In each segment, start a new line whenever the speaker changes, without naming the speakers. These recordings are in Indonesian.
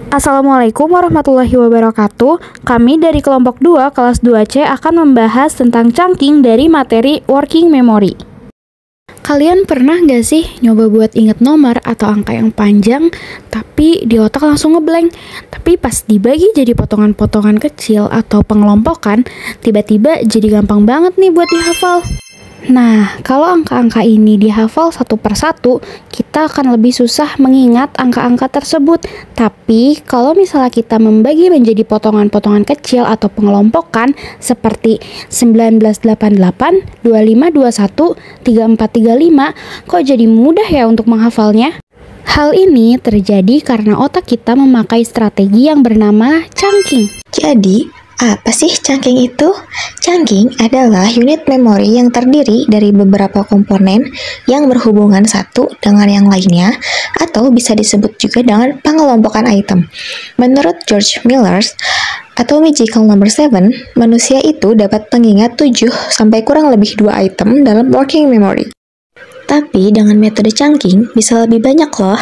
Assalamualaikum warahmatullahi wabarakatuh. Kami dari kelompok 2 kelas 2C akan membahas tentang chunking dari materi working memory. Kalian pernah nggak sih nyoba buat inget nomor atau angka yang panjang, tapi di otak langsung ngeblank? Tapi pas dibagi jadi potongan-potongan kecil atau pengelompokan, tiba-tiba jadi gampang banget nih buat dihafal. Nah, kalau angka-angka ini dihafal satu persatu, kita akan lebih susah mengingat angka-angka tersebut. Tapi, kalau misalnya kita membagi menjadi potongan-potongan kecil atau pengelompokan seperti 1988, 2521, 3435, kok jadi mudah ya untuk menghafalnya? Hal ini terjadi karena otak kita memakai strategi yang bernama chunking.
Jadi, apa sih chunking itu? Chunking adalah unit memori yang terdiri dari beberapa komponen yang berhubungan satu dengan yang lainnya, atau bisa disebut juga dengan pengelompokan item. Menurut George Miller atau Magical Number 7, manusia itu dapat mengingat 7 sampai kurang lebih 2 item dalam working memory. Tapi dengan metode chunking bisa lebih banyak loh.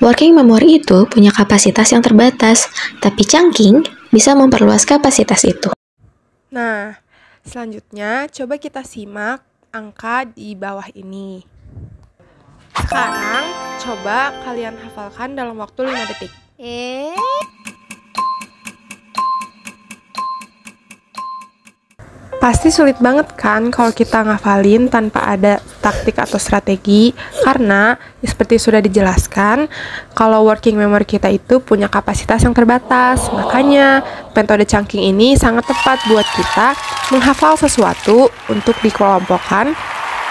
Working memory itu punya kapasitas yang terbatas, tapi chunking bisa memperluas kapasitas itu.
Nah, selanjutnya coba kita simak angka di bawah ini. Sekarang coba kalian hafalkan dalam waktu 5 detik. Pasti sulit banget kan kalau kita ngafalin tanpa ada taktik atau strategi, karena seperti sudah dijelaskan, kalau working memory kita itu punya kapasitas yang terbatas. Makanya metode chunking ini sangat tepat buat kita menghafal sesuatu untuk dikelompokkan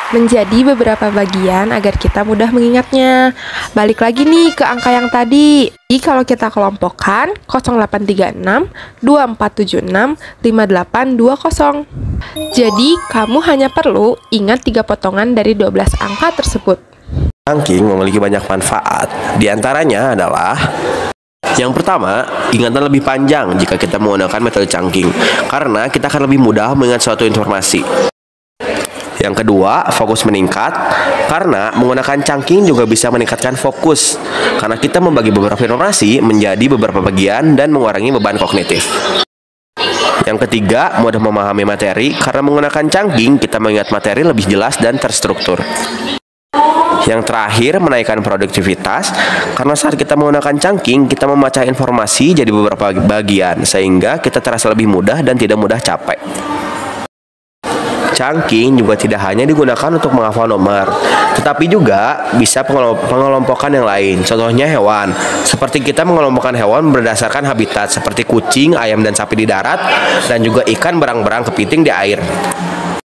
menjadi beberapa bagian agar kita mudah mengingatnya. Balik lagi nih ke angka yang tadi. Jadi kalau kita kelompokkan 0836, 2476, 5820. Jadi kamu hanya perlu ingat 3 potongan dari 12 angka tersebut.
Chunking memiliki banyak manfaat. Di antaranya adalah yang pertama, ingatan lebih panjang jika kita menggunakan metode chunking, karena kita akan lebih mudah mengingat suatu informasi. Yang kedua, fokus meningkat, karena menggunakan chunking juga bisa meningkatkan fokus, karena kita membagi beberapa informasi menjadi beberapa bagian dan mengurangi beban kognitif. Yang ketiga, mudah memahami materi, karena menggunakan chunking kita mengingat materi lebih jelas dan terstruktur. Yang terakhir, menaikkan produktivitas, karena saat kita menggunakan chunking kita memecah informasi jadi beberapa bagian, sehingga kita terasa lebih mudah dan tidak mudah capek. Chunking juga tidak hanya digunakan untuk menghafal nomor, tetapi juga bisa pengelompokan yang lain. Contohnya hewan, seperti kita mengelompokkan hewan berdasarkan habitat, seperti kucing, ayam, dan sapi di darat, dan juga ikan, berang-berang, kepiting di air.